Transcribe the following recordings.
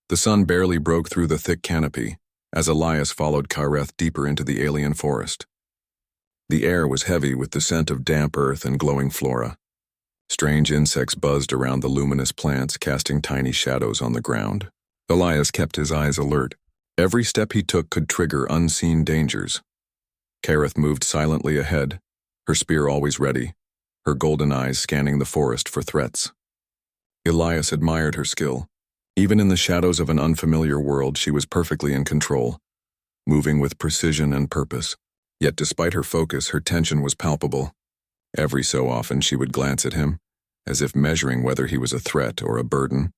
The sun barely broke through the thick canopy as Elias followed Kyreth deeper into the alien forest. The air was heavy with the scent of damp earth and glowing flora. Strange insects buzzed around the luminous plants, casting tiny shadows on the ground. Elias kept his eyes alert. Every step he took could trigger unseen dangers. Kyreth moved silently ahead, her spear always ready, her golden eyes scanning the forest for threats. Elias admired her skill. Even in the shadows of an unfamiliar world, she was perfectly in control, moving with precision and purpose. Yet despite her focus, her tension was palpable. Every so often she would glance at him, as if measuring whether he was a threat or a burden.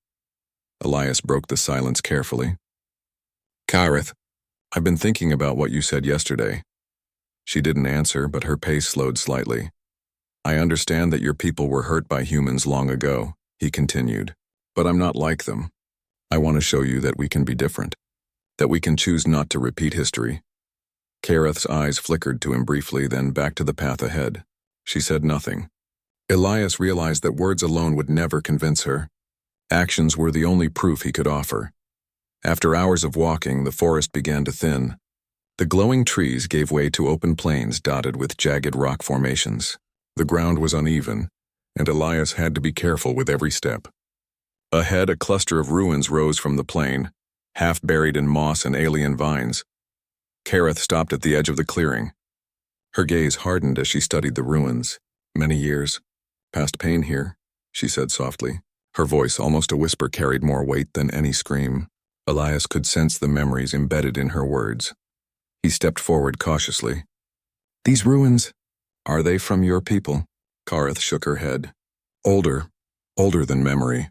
Elias broke the silence carefully. "Kyreth, I've been thinking about what you said yesterday." She didn't answer, but her pace slowed slightly. "I understand that your people were hurt by humans long ago," he continued, "but I'm not like them. I want to show you that we can be different, that we can choose not to repeat history." Kyreth's eyes flickered to him briefly, then back to the path ahead. She said nothing. Elias realized that words alone would never convince her. Actions were the only proof he could offer. After hours of walking, the forest began to thin. The glowing trees gave way to open plains dotted with jagged rock formations. The ground was uneven, and Elias had to be careful with every step. Ahead, a cluster of ruins rose from the plain, half buried in moss and alien vines. Kyreth stopped at the edge of the clearing. Her gaze hardened as she studied the ruins. "Many years. Past pain here," she said softly. Her voice, almost a whisper, carried more weight than any scream. Elias could sense the memories embedded in her words. He stepped forward cautiously. "These ruins, are they from your people?" Kyreth shook her head. Older than memory.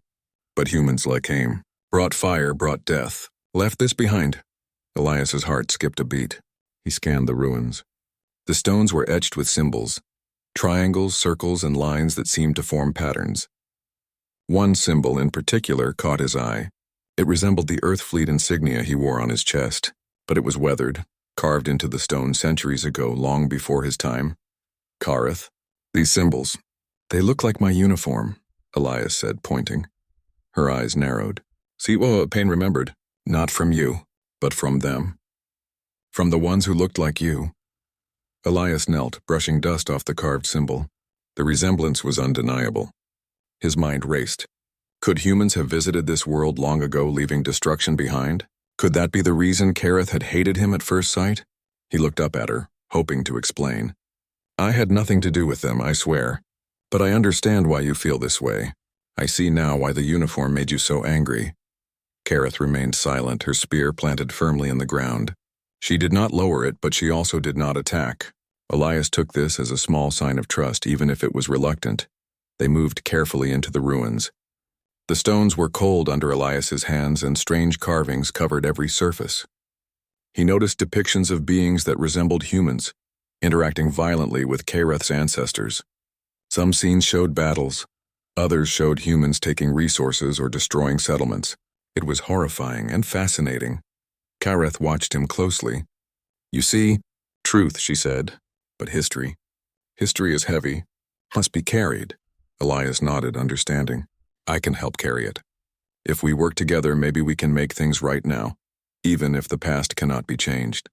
But humans like Cain. Brought fire, brought death. Left this behind." Elias's heart skipped a beat. He scanned the ruins. The stones were etched with symbols, triangles, circles, and lines that seemed to form patterns. One symbol in particular caught his eye. It resembled the Earth Fleet insignia he wore on his chest, but it was weathered, carved into the stone centuries ago, long before his time. "Kyreth, these symbols, they look like my uniform," Elias said, pointing. Her eyes narrowed. "See, Pain remembered. Not from you, but from them. From the ones who looked like you." Elias knelt, brushing dust off the carved symbol. The resemblance was undeniable. His mind raced. Could humans have visited this world long ago, leaving destruction behind? Could that be the reason Kyreth had hated him at first sight? He looked up at her, hoping to explain. "I had nothing to do with them, I swear. But I understand why you feel this way. I see now why the uniform made you so angry." Kyreth remained silent, her spear planted firmly in the ground. She did not lower it, but she also did not attack. Elias took this as a small sign of trust, even if it was reluctant. They moved carefully into the ruins. The stones were cold under Elias's hands, and strange carvings covered every surface. He noticed depictions of beings that resembled humans, interacting violently with Kyreth's ancestors. Some scenes showed battles. Others showed humans taking resources or destroying settlements. It was horrifying and fascinating. Kyreth watched him closely. "You see, truth," she said, "but history. History is heavy, must be carried." Elias nodded, understanding. "I can help carry it. If we work together, maybe we can make things right now, even if the past cannot be changed."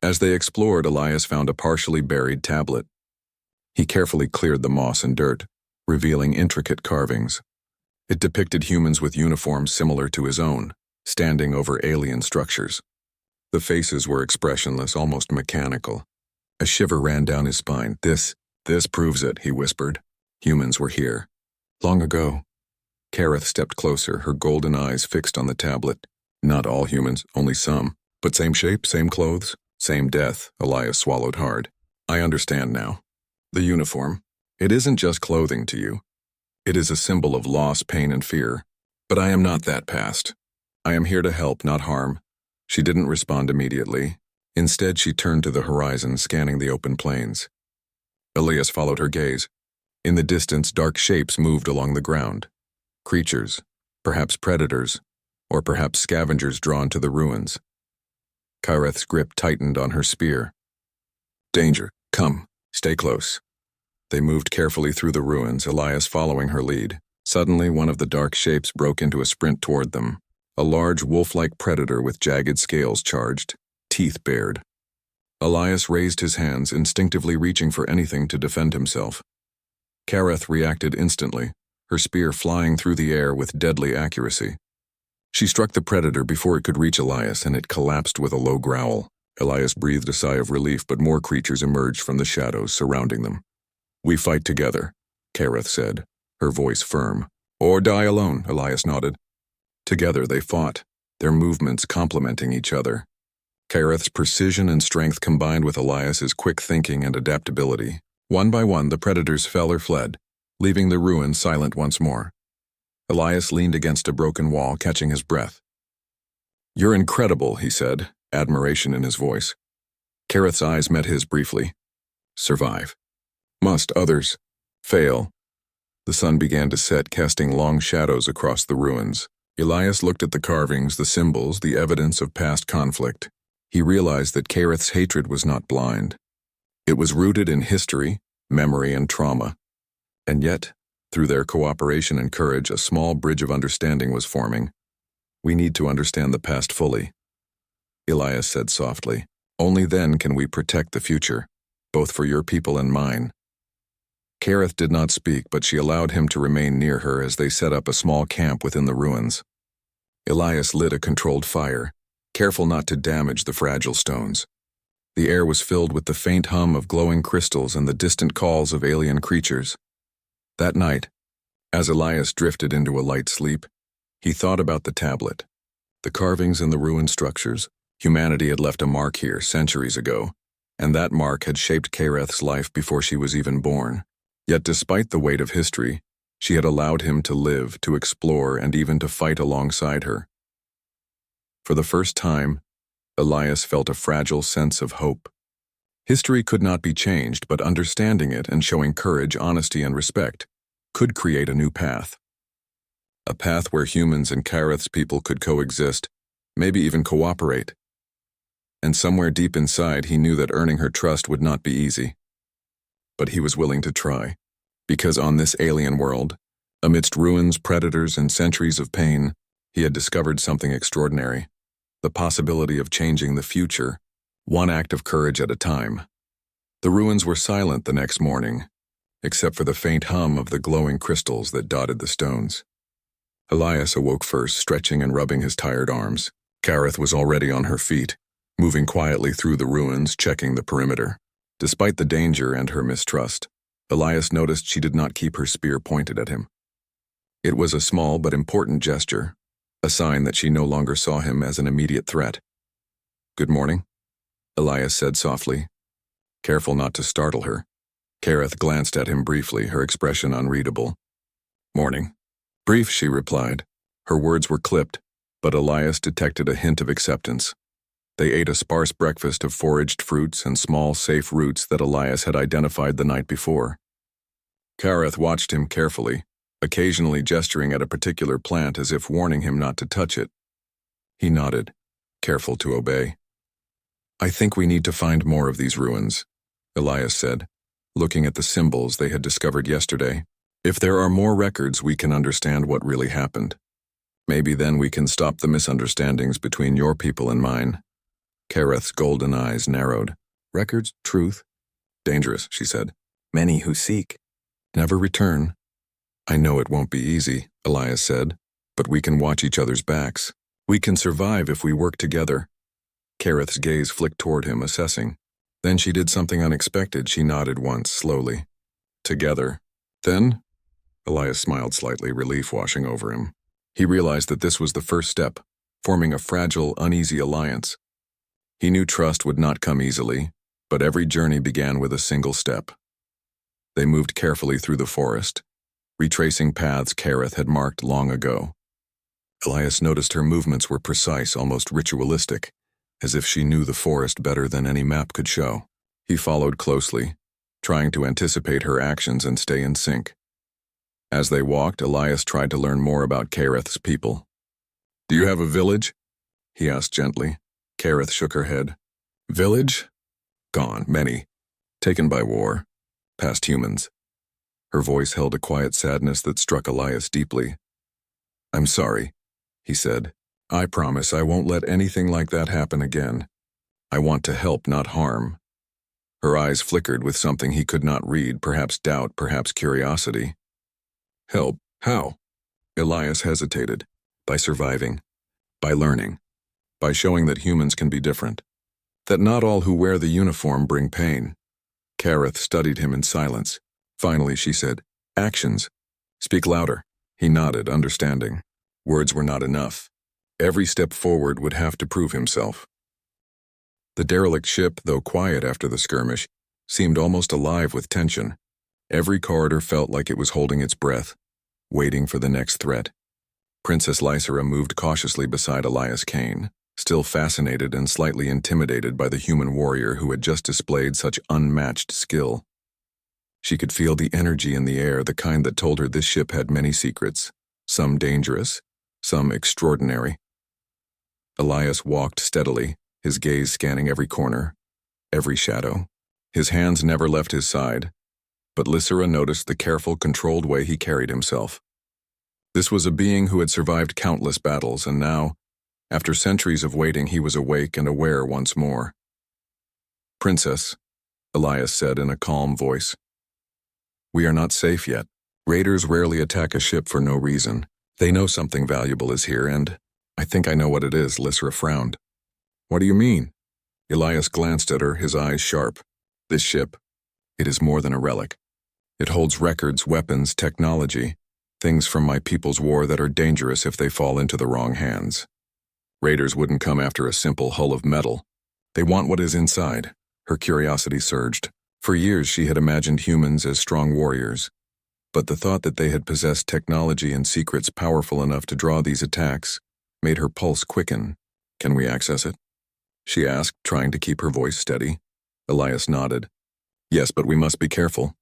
As they explored, Elias found a partially buried tablet. He carefully cleared the moss and dirt, revealing intricate carvings. It depicted humans with uniforms similar to his own, standing over alien structures. The faces were expressionless, almost mechanical. A shiver ran down his spine. This proves it," he whispered. "Humans were here. Long ago." Kyreth stepped closer, her golden eyes fixed on the tablet. "Not all humans, only some. But same shape, same clothes, same death." Elias swallowed hard. "I understand now. The uniform. It isn't just clothing to you. It is a symbol of loss, pain, and fear. But I am not that past. I am here to help, not harm." She didn't respond immediately. Instead, she turned to the horizon, scanning the open plains. Elias followed her gaze. In the distance, dark shapes moved along the ground. Creatures, perhaps predators, or perhaps scavengers drawn to the ruins. Kyreth's grip tightened on her spear. "Danger, come, stay close." They moved carefully through the ruins, Elias following her lead. Suddenly, one of the dark shapes broke into a sprint toward them. A large wolf-like predator with jagged scales charged, teeth bared. Elias raised his hands, instinctively reaching for anything to defend himself. Kareth reacted instantly, her spear flying through the air with deadly accuracy. She struck the predator before it could reach Elias, and it collapsed with a low growl. Elias breathed a sigh of relief, but more creatures emerged from the shadows surrounding them. "We fight together," Kareth said, her voice firm. "Or die alone," Elias nodded. Together they fought, their movements complementing each other. Kareth's precision and strength combined with Elias's quick thinking and adaptability. One by one, the predators fell or fled, leaving the ruin silent once more. Elias leaned against a broken wall, catching his breath. "You're incredible," he said, admiration in his voice. Kareth's eyes met his briefly. "Survive. Must others fail?" The sun began to set, casting long shadows across the ruins. Elias looked at the carvings, the symbols, the evidence of past conflict. He realized that Kareth's hatred was not blind. It was rooted in history, memory, and trauma. And yet, through their cooperation and courage, a small bridge of understanding was forming. "We need to understand the past fully," Elias said softly. "Only then can we protect the future, both for your people and mine." Kareth did not speak, but she allowed him to remain near her as they set up a small camp within the ruins. Elias lit a controlled fire, careful not to damage the fragile stones. The air was filled with the faint hum of glowing crystals and the distant calls of alien creatures. That night, as Elias drifted into a light sleep, he thought about the tablet, the carvings and the ruined structures. Humanity had left a mark here centuries ago, and that mark had shaped Kareth's life before she was even born. Yet despite the weight of history, she had allowed him to live, to explore, and even to fight alongside her. For the first time, Elias felt a fragile sense of hope. History could not be changed, but understanding it and showing courage, honesty, and respect could create a new path. A path where humans and Kareth's people could coexist, maybe even cooperate. And somewhere deep inside, he knew that earning her trust would not be easy. But he was willing to try, because on this alien world, amidst ruins, predators, and centuries of pain, he had discovered something extraordinary. The possibility of changing the future, one act of courage at a time. The ruins were silent the next morning, except for the faint hum of the glowing crystals that dotted the stones. Elias awoke first, stretching and rubbing his tired arms. Kareth was already on her feet, moving quietly through the ruins, checking the perimeter. Despite the danger and her mistrust, Elias noticed she did not keep her spear pointed at him. It was a small but important gesture, a sign that she no longer saw him as an immediate threat. "Good morning," Elias said softly, careful not to startle her. Kareth glanced at him briefly, her expression unreadable. "Morning." "Brief," she replied. Her words were clipped, but Elias detected a hint of acceptance. They ate a sparse breakfast of foraged fruits and small, safe roots that Elias had identified the night before. Kareth watched him carefully, occasionally gesturing at a particular plant as if warning him not to touch it. He nodded, careful to obey. "I think we need to find more of these ruins," Elias said, looking at the symbols they had discovered yesterday. "If there are more records, we can understand what really happened. Maybe then we can stop the misunderstandings between your people and mine." Kareth's golden eyes narrowed. "Records, truth, dangerous," she said. "Many who seek never return." "I know it won't be easy," Elias said, "but we can watch each other's backs. We can survive if we work together." Kareth's gaze flicked toward him, assessing. Then she did something unexpected. She nodded once, slowly. "Together. Then?" Elias smiled slightly, relief washing over him. He realized that this was the first step, forming a fragile, uneasy alliance. He knew trust would not come easily, but every journey began with a single step. They moved carefully through the forest, retracing paths Kareth had marked long ago. Elias noticed her movements were precise, almost ritualistic, as if she knew the forest better than any map could show. He followed closely, trying to anticipate her actions and stay in sync. As they walked, Elias tried to learn more about Kareth's people. "Do you have a village?" he asked gently. Kareth shook her head. "Village? Gone, many. Taken by war. Past humans." Her voice held a quiet sadness that struck Elias deeply. "I'm sorry," he said, I promise I won't let anything like that happen again. I want to help, not harm. Her eyes flickered with something he could not read, perhaps doubt, perhaps curiosity. Help? How? Elias hesitated. By surviving. By learning. By showing that humans can be different. That not all who wear the uniform bring pain. Kareth studied him in silence. Finally, she said, "Actions. Speak louder." He nodded, understanding. Words were not enough. Every step forward would have to prove himself. The derelict ship, though quiet after the skirmish, seemed almost alive with tension. Every corridor felt like it was holding its breath, waiting for the next threat. Princess Lysera moved cautiously beside Elias Kane, still fascinated and slightly intimidated by the human warrior who had just displayed such unmatched skill. She could feel the energy in the air, the kind that told her this ship had many secrets, some dangerous, some extraordinary. Elias walked steadily, his gaze scanning every corner, every shadow. His hands never left his side, but Lysera noticed the careful, controlled way he carried himself. This was a being who had survived countless battles, and now, after centuries of waiting, he was awake and aware once more. "Princess," Elias said in a calm voice, "we are not safe yet. Raiders rarely attack a ship for no reason. They know something valuable is here, and I think I know what it is." Lysera frowned. "What do you mean?" Elias glanced at her, his eyes sharp. "This ship, it is more than a relic. It holds records, weapons, technology, things from my people's war that are dangerous if they fall into the wrong hands. Raiders wouldn't come after a simple hull of metal. They want what is inside." Her curiosity surged. For years she had imagined humans as strong warriors, but the thought that they had possessed technology and secrets powerful enough to draw these attacks made her pulse quicken. "Can we access it?" she asked, trying to keep her voice steady. Elias nodded. "Yes, but we must be careful.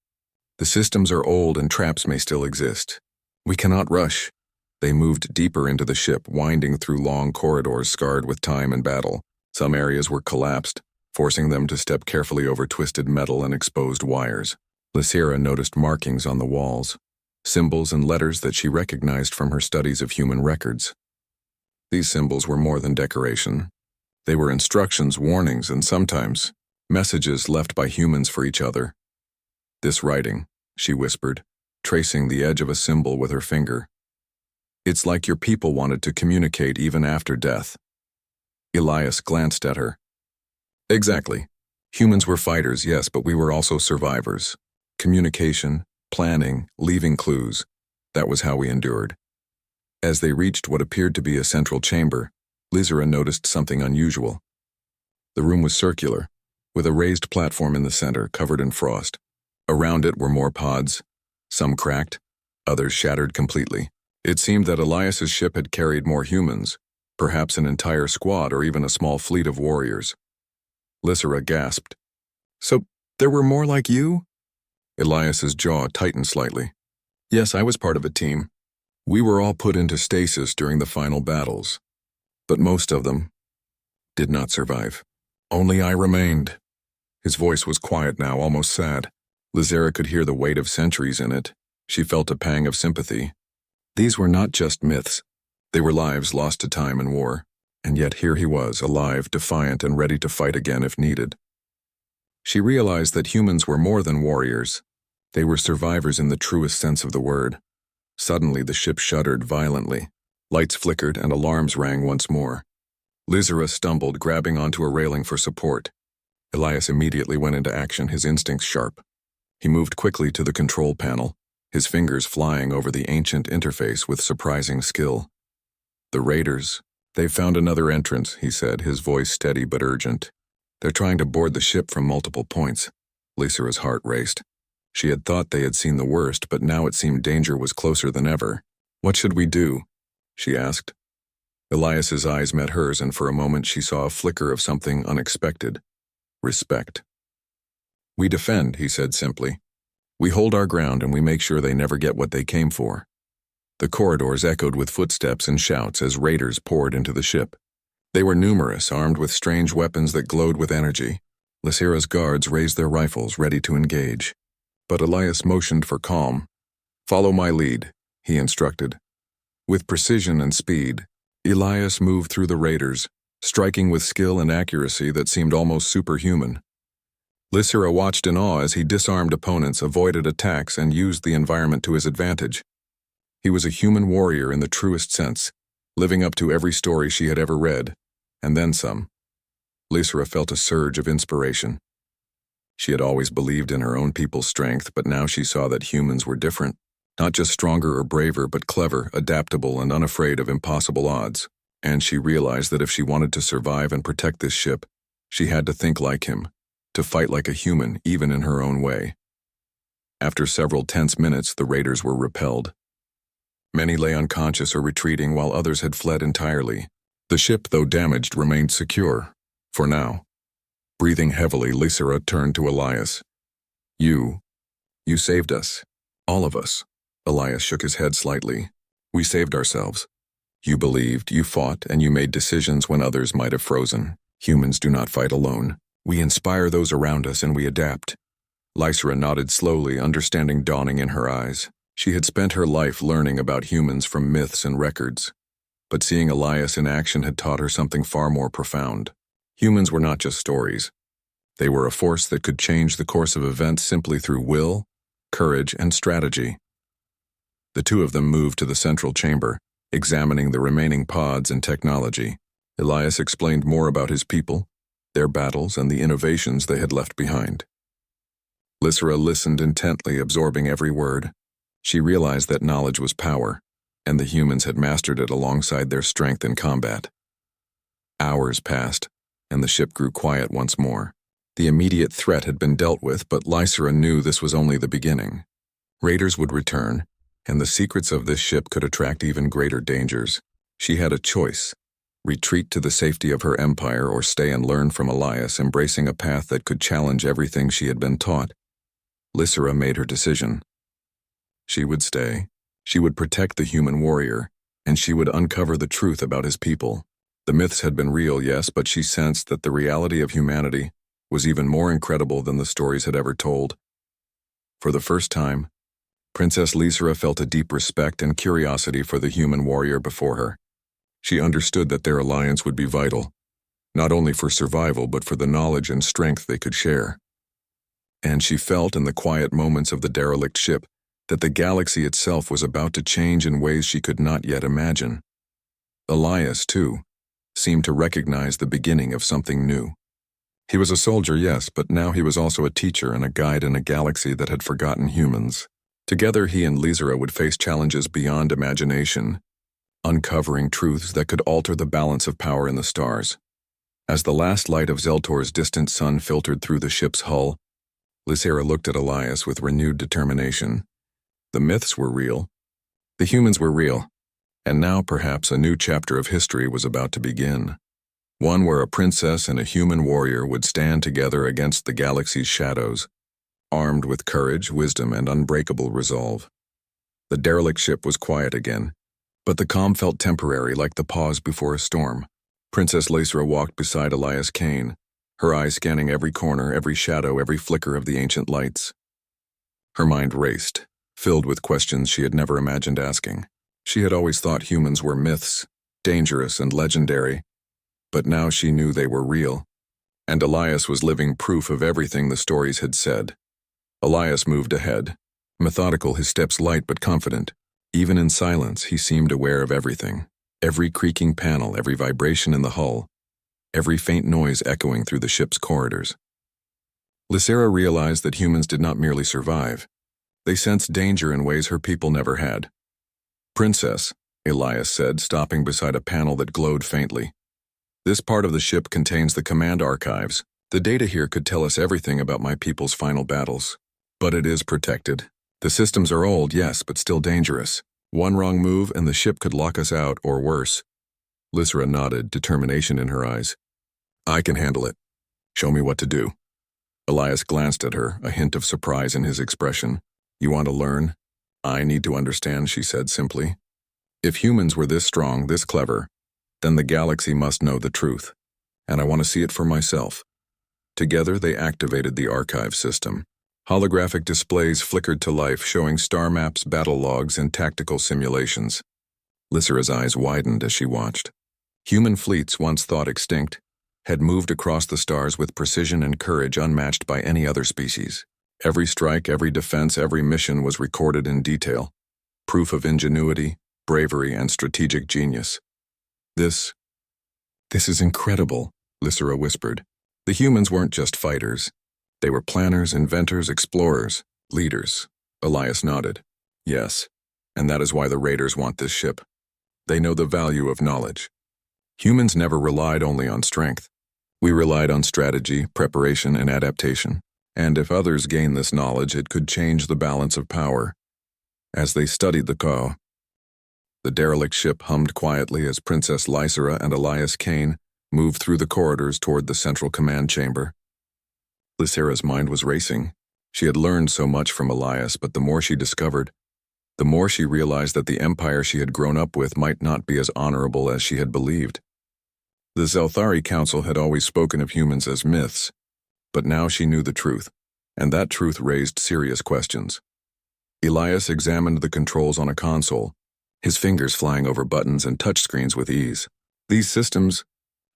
The systems are old and traps may still exist. We cannot rush." They moved deeper into the ship, winding through long corridors scarred with time and battle. Some areas were collapsed, forcing them to step carefully over twisted metal and exposed wires. Lysera noticed markings on the walls, symbols and letters that she recognized from her studies of human records. These symbols were more than decoration. They were instructions, warnings, and sometimes messages left by humans for each other. "This writing," she whispered, tracing the edge of a symbol with her finger. "It's like your people wanted to communicate even after death." Elias glanced at her. "Exactly. Humans were fighters, yes, but we were also survivors. Communication, planning, leaving clues. That was how we endured." As they reached what appeared to be a central chamber, Lysera noticed something unusual. The room was circular, with a raised platform in the center, covered in frost. Around it were more pods, some cracked, others shattered completely. It seemed that Elias's ship had carried more humans, perhaps an entire squad or even a small fleet of warriors. Lysera gasped. "So, there were more like you?" Elias's jaw tightened slightly. "Yes, I was part of a team. We were all put into stasis during the final battles, but most of them did not survive. Only I remained." His voice was quiet now, almost sad. Lysera could hear the weight of centuries in it. She felt a pang of sympathy. These were not just myths. They were lives lost to time and war. And yet here he was, alive, defiant, and ready to fight again if needed. She realized that humans were more than warriors. They were survivors in the truest sense of the word. Suddenly the ship shuddered violently. Lights flickered and alarms rang once more. Lysera stumbled, grabbing onto a railing for support. Elias immediately went into action, his instincts sharp. He moved quickly to the control panel, his fingers flying over the ancient interface with surprising skill. "The raiders. They've found another entrance," he said, his voice steady but urgent. "They're trying to board the ship from multiple points." Lysera's heart raced. She had thought they had seen the worst, but now it seemed danger was closer than ever. "What should we do?" she asked. Elias's eyes met hers, and for a moment she saw a flicker of something unexpected. Respect. "We defend," he said simply. "We hold our ground and we make sure they never get what they came for." The corridors echoed with footsteps and shouts as raiders poured into the ship. They were numerous, armed with strange weapons that glowed with energy. Lysera's guards raised their rifles, ready to engage. But Elias motioned for calm. "Follow my lead," he instructed. With precision and speed, Elias moved through the raiders, striking with skill and accuracy that seemed almost superhuman. Lysera watched in awe as he disarmed opponents, avoided attacks, and used the environment to his advantage. He was a human warrior in the truest sense, living up to every story she had ever read, and then some. Lysera felt a surge of inspiration. She had always believed in her own people's strength, but now she saw that humans were different, not just stronger or braver, but clever, adaptable, and unafraid of impossible odds. And she realized that if she wanted to survive and protect this ship, she had to think like him, to fight like a human, even in her own way. After several tense minutes, the raiders were repelled. Many lay unconscious or retreating, while others had fled entirely. The ship, though damaged, remained secure, for now. Breathing heavily, Lysera turned to Elias. You saved us. All of us." Elias shook his head slightly. "We saved ourselves. You believed, you fought, and you made decisions when others might have frozen. Humans do not fight alone. We inspire those around us and we adapt." Lysera nodded slowly, understanding dawning in her eyes. She had spent her life learning about humans from myths and records, but seeing Elias in action had taught her something far more profound. Humans were not just stories. They were a force that could change the course of events simply through will, courage, and strategy. The two of them moved to the central chamber, examining the remaining pods and technology. Elias explained more about his people, their battles, and the innovations they had left behind. Lysera listened intently, absorbing every word. She realized that knowledge was power, and the humans had mastered it alongside their strength in combat. Hours passed, and the ship grew quiet once more. The immediate threat had been dealt with, but Lysera knew this was only the beginning. Raiders would return, and the secrets of this ship could attract even greater dangers. She had a choice: retreat to the safety of her empire or stay and learn from Elias, embracing a path that could challenge everything she had been taught. Lysera made her decision. She would stay. She would protect the human warrior, and she would uncover the truth about his people. The myths had been real, yes, but she sensed that the reality of humanity was even more incredible than the stories had ever told. For the first time, Princess Lysera felt a deep respect and curiosity for the human warrior before her. She understood that their alliance would be vital, not only for survival but for the knowledge and strength they could share. And she felt in the quiet moments of the derelict ship that the galaxy itself was about to change in ways she could not yet imagine. Elias, too, seemed to recognize the beginning of something new. He was a soldier, yes, but now he was also a teacher and a guide in a galaxy that had forgotten humans. Together, he and Lysera would face challenges beyond imagination, uncovering truths that could alter the balance of power in the stars. As the last light of Zeltor's distant sun filtered through the ship's hull, Lysera looked at Elias with renewed determination. The myths were real. The humans were real. And now perhaps a new chapter of history was about to begin. One where a princess and a human warrior would stand together against the galaxy's shadows, armed with courage, wisdom, and unbreakable resolve. The derelict ship was quiet again, but the calm felt temporary, like the pause before a storm. Princess Lysera walked beside Elias Kane, her eyes scanning every corner, every shadow, every flicker of the ancient lights. Her mind raced, filled with questions she had never imagined asking. She had always thought humans were myths, dangerous and legendary, but now she knew they were real, and Elias was living proof of everything the stories had said. Elias moved ahead, methodical, his steps light but confident. Even in silence, he seemed aware of everything. Every creaking panel, every vibration in the hull, every faint noise echoing through the ship's corridors. Lysera realized that humans did not merely survive. They sensed danger in ways her people never had. "Princess," Elias said, stopping beside a panel that glowed faintly. "This part of the ship contains the command archives. The data here could tell us everything about my people's final battles. But it is protected. The systems are old, yes, but still dangerous. One wrong move and the ship could lock us out, or worse." Lysera nodded, determination in her eyes. "I can handle it. Show me what to do." Elias glanced at her, a hint of surprise in his expression. "You want to learn? I need to understand," she said simply. "If humans were this strong, this clever, then the galaxy must know the truth, and I want to see it for myself." Together, they activated the archive system. Holographic displays flickered to life, showing star maps, battle logs, and tactical simulations. Lysera's eyes widened as she watched. Human fleets, once thought extinct, had moved across the stars with precision and courage unmatched by any other species. Every strike, every defense, every mission was recorded in detail, proof of ingenuity, bravery, and strategic genius. This is incredible, Lysera whispered. The humans weren't just fighters. They were planners, inventors, explorers, leaders. Elias nodded. Yes, and that is why the raiders want this ship. They know the value of knowledge. Humans never relied only on strength. We relied on strategy, preparation, and adaptation. And if others gained this knowledge, it could change the balance of power. As they studied the derelict ship hummed quietly as Princess Lysera and Elias Kane moved through the corridors toward the central command chamber. Lysera's mind was racing. She had learned so much from Elias, but the more she discovered, the more she realized that the empire she had grown up with might not be as honorable as she had believed. The Zelthari Council had always spoken of humans as myths, but now she knew the truth, and that truth raised serious questions. Elias examined the controls on a console, his fingers flying over buttons and touchscreens with ease. These systems,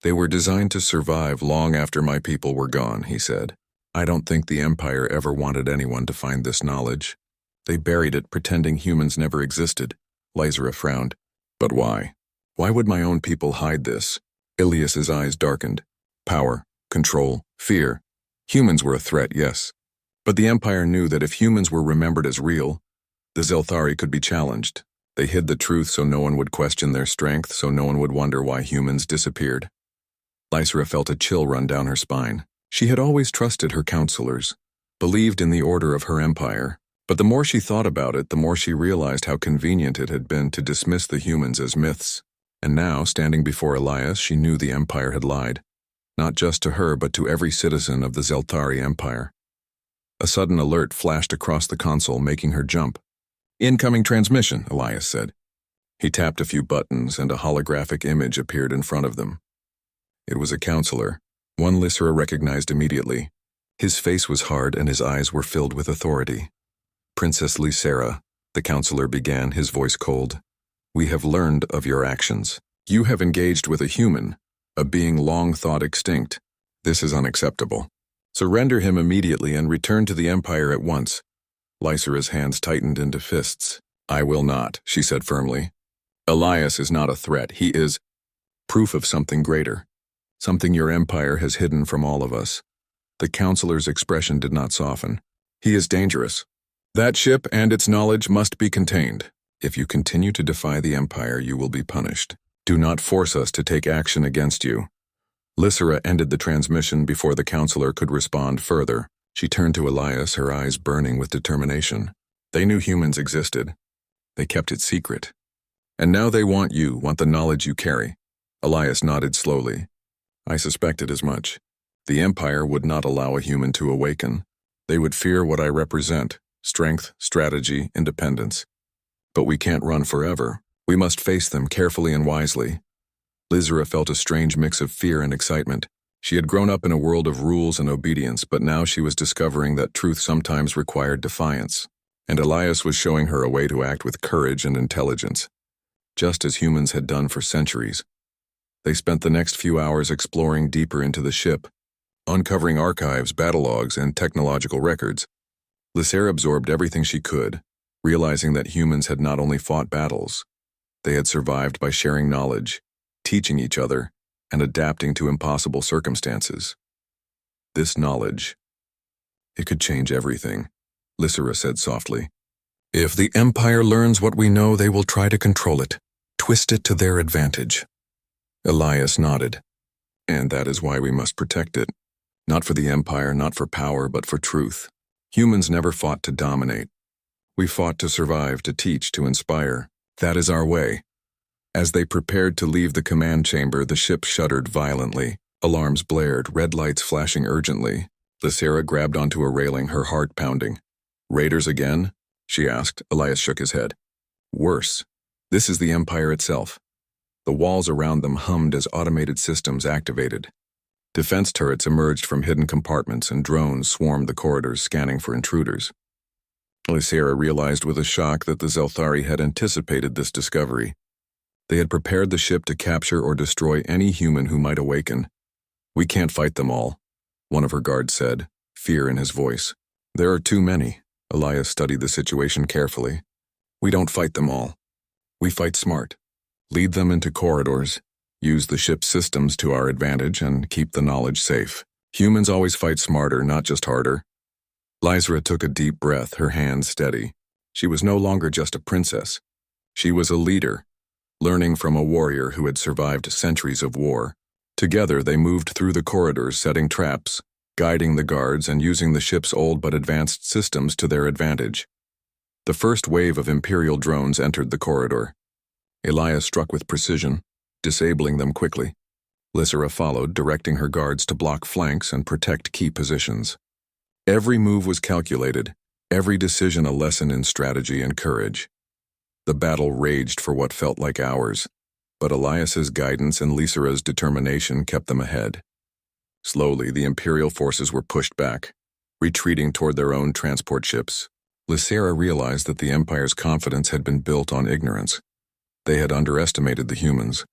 they were designed to survive long after my people were gone, he said. I don't think the Empire ever wanted anyone to find this knowledge. They buried it, pretending humans never existed. Lysera frowned. But why? Why would my own people hide this? Ilias's eyes darkened. Power, control, fear. Humans were a threat, yes. But the Empire knew that if humans were remembered as real, the Zelthari could be challenged. They hid the truth so no one would question their strength, so no one would wonder why humans disappeared. Lysera felt a chill run down her spine. She had always trusted her counselors, believed in the order of her empire, but the more she thought about it, the more she realized how convenient it had been to dismiss the humans as myths. And now, standing before Elias, she knew the Empire had lied, not just to her but to every citizen of the Zelthari Empire. A sudden alert flashed across the console, making her jump. Incoming transmission, Elias said. He tapped a few buttons and a holographic image appeared in front of them. It was a counselor, one Lysera recognized immediately. His face was hard and his eyes were filled with authority. Princess Lysera, the counselor began, his voice cold. We have learned of your actions. You have engaged with a human, a being long thought extinct. This is unacceptable. Surrender him immediately and return to the Empire at once. Lysera's hands tightened into fists. I will not, she said firmly. Elias is not a threat. He is proof of something greater, something your empire has hidden from all of us. The counselor's expression did not soften. He is dangerous. That ship and its knowledge must be contained. If you continue to defy the Empire, you will be punished. Do not force us to take action against you. Lysera ended the transmission before the counselor could respond further. She turned to Elias, her eyes burning with determination. They knew humans existed. They kept it secret. And now they want the knowledge you carry. Elias nodded slowly. I suspected as much. The Empire would not allow a human to awaken. They would fear what I represent. Strength, strategy, independence. But we can't run forever. We must face them carefully and wisely. Lysera felt a strange mix of fear and excitement. She had grown up in a world of rules and obedience, but now she was discovering that truth sometimes required defiance. And Elias was showing her a way to act with courage and intelligence, just as humans had done for centuries. They spent the next few hours exploring deeper into the ship, uncovering archives, battlelogs, and technological records. Lysera absorbed everything she could, realizing that humans had not only fought battles, they had survived by sharing knowledge, teaching each other, and adapting to impossible circumstances. This knowledge, it could change everything, Lysera said softly. If the Empire learns what we know, they will try to control it, twist it to their advantage. Elias nodded. And that is why we must protect it. Not for the Empire, not for power, but for truth. Humans never fought to dominate. We fought to survive, to teach, to inspire. That is our way. As they prepared to leave the command chamber, the ship shuddered violently. Alarms blared, red lights flashing urgently. Lysera grabbed onto a railing, her heart pounding. Raiders again? She asked. Elias shook his head. Worse. This is the Empire itself. The walls around them hummed as automated systems activated. Defense turrets emerged from hidden compartments and drones swarmed the corridors, scanning for intruders. Lysera realized with a shock that the Zelthari had anticipated this discovery. They had prepared the ship to capture or destroy any human who might awaken. "We can't fight them all," one of her guards said, fear in his voice. "There are too many." Elias studied the situation carefully. "We don't fight them all. We fight smart. Lead them into corridors, use the ship's systems to our advantage, and keep the knowledge safe. Humans always fight smarter, not just harder." Lysra took a deep breath, her hands steady. She was no longer just a princess. She was a leader, learning from a warrior who had survived centuries of war. Together, they moved through the corridors, setting traps, guiding the guards, and using the ship's old but advanced systems to their advantage. The first wave of Imperial drones entered the corridor. Elias struck with precision, disabling them quickly. Lysra followed, directing her guards to block flanks and protect key positions. Every move was calculated, every decision a lesson in strategy and courage. The battle raged for what felt like hours, but Elias's guidance and Lysra's determination kept them ahead. Slowly, the Imperial forces were pushed back, retreating toward their own transport ships. Lysra realized that the Empire's confidence had been built on ignorance. They had underestimated the humans.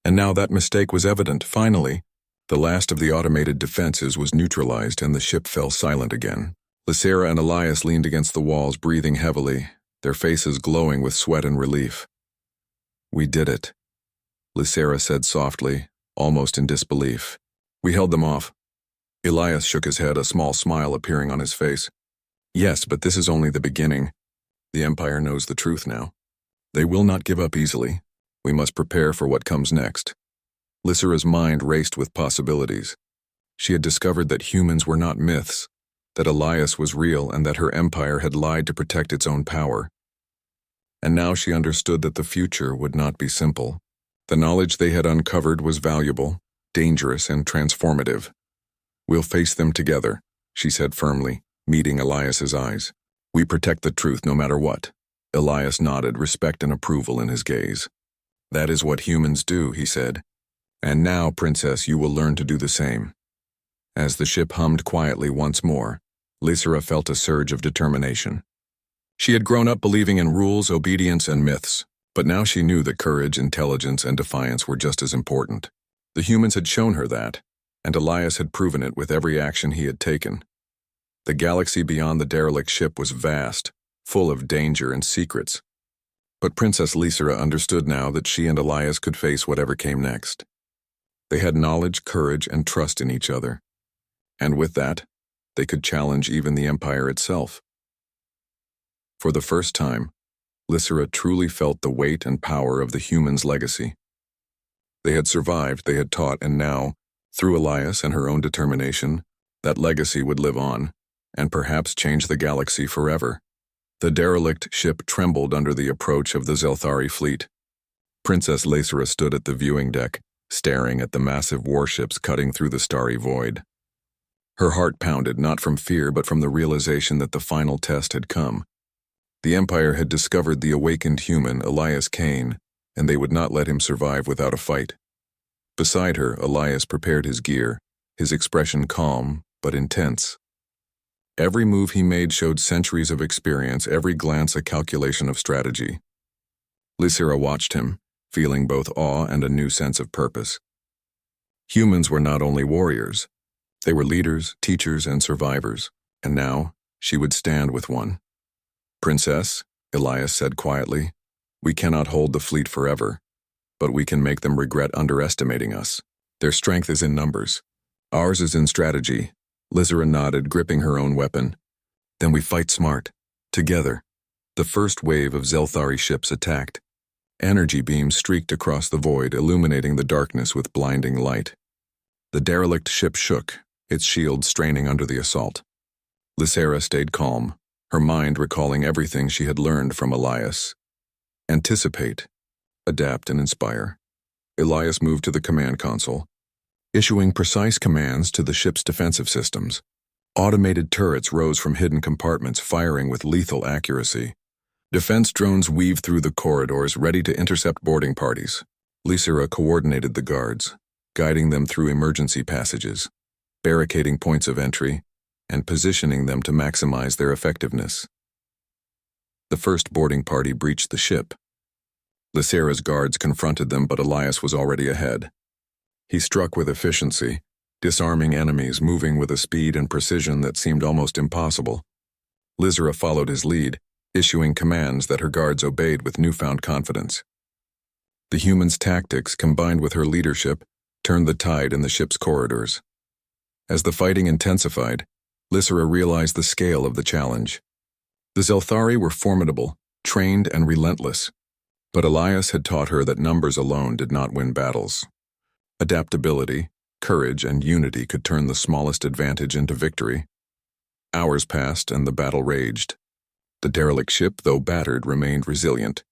And now that mistake was evident. Finally, the last of the automated defenses was neutralized and the ship fell silent again. Lysra and Elias leaned against the walls, breathing heavily, their faces glowing with sweat and relief. "We did it," Lysra said softly, almost in disbelief. "We held them off." Elias shook his head, a small smile appearing on his face. "Yes, but this is only the beginning. The Empire knows the truth now. They will not give up easily. We must prepare for what comes next." Lysra's mind raced with possibilities. She had discovered that humans were not myths, that Elias was real, and that her empire had lied to protect its own power. And now she understood that the future would not be simple. The knowledge they had uncovered was valuable, dangerous, and transformative. "We'll face them together," she said firmly, meeting Elias's eyes. "We protect the truth no matter what." Elias nodded, respect and approval in his gaze. "That is what humans do," he said. "And now, Princess, you will learn to do the same." As the ship hummed quietly once more, Lysra felt a surge of determination. She had grown up believing in rules, obedience, and myths, but now she knew that courage, intelligence, and defiance were just as important. The humans had shown her that, and Elias had proven it with every action he had taken. The galaxy beyond the derelict ship was vast, full of danger and secrets. But Princess Lysra understood now that she and Elias could face whatever came next. They had knowledge, courage, and trust in each other. And with that, they could challenge even the Empire itself. For the first time, Lysra truly felt the weight and power of the humans' legacy. They had survived, they had taught, and now, through Elias and her own determination, that legacy would live on, and perhaps change the galaxy forever. The derelict ship trembled under the approach of the Zelthari fleet. Princess Lysra stood at the viewing deck, staring at the massive warships cutting through the starry void. Her heart pounded, not from fear but from the realization that the final test had come. The Empire had discovered the awakened human, Elias Kane, and they would not let him survive without a fight. Beside her, Elias prepared his gear, his expression calm but intense. Every move he made showed centuries of experience, every glance a calculation of strategy. Lysra watched him, feeling both awe and a new sense of purpose. Humans were not only warriors. They were leaders, teachers, and survivors, and now she would stand with one. "Princess," Elias said quietly, "we cannot hold the fleet forever, but we can make them regret underestimating us. Their strength is in numbers. Ours is in strategy." Lysra nodded, gripping her own weapon. "Then we fight smart. Together." The first wave of Zelthari ships attacked. Energy beams streaked across the void, illuminating the darkness with blinding light. The derelict ship shook, its shield straining under the assault. Lysra stayed calm, her mind recalling everything she had learned from Elias. Anticipate, adapt, and inspire. Elias moved to the command console, issuing precise commands to the ship's defensive systems. Automated turrets rose from hidden compartments, firing with lethal accuracy. Defense drones weaved through the corridors, ready to intercept boarding parties. Lysra coordinated the guards, guiding them through emergency passages, barricading points of entry, and positioning them to maximize their effectiveness. The first boarding party breached the ship. Lysera's guards confronted them, but Elias was already ahead. He struck with efficiency, disarming enemies, moving with a speed and precision that seemed almost impossible. Lysera followed his lead, issuing commands that her guards obeyed with newfound confidence. The human's tactics, combined with her leadership, turned the tide in the ship's corridors. As the fighting intensified, Lysera realized the scale of the challenge. The Zelthari were formidable, trained, and relentless, but Elias had taught her that numbers alone did not win battles. Adaptability, courage, and unity could turn the smallest advantage into victory. Hours passed and the battle raged. The derelict ship, though battered, remained resilient.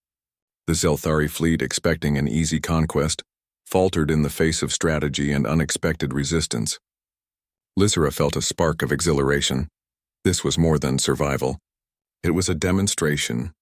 The Zelthari fleet, expecting an easy conquest, faltered in the face of strategy and unexpected resistance. Lysera felt a spark of exhilaration. This was more than survival. It was a demonstration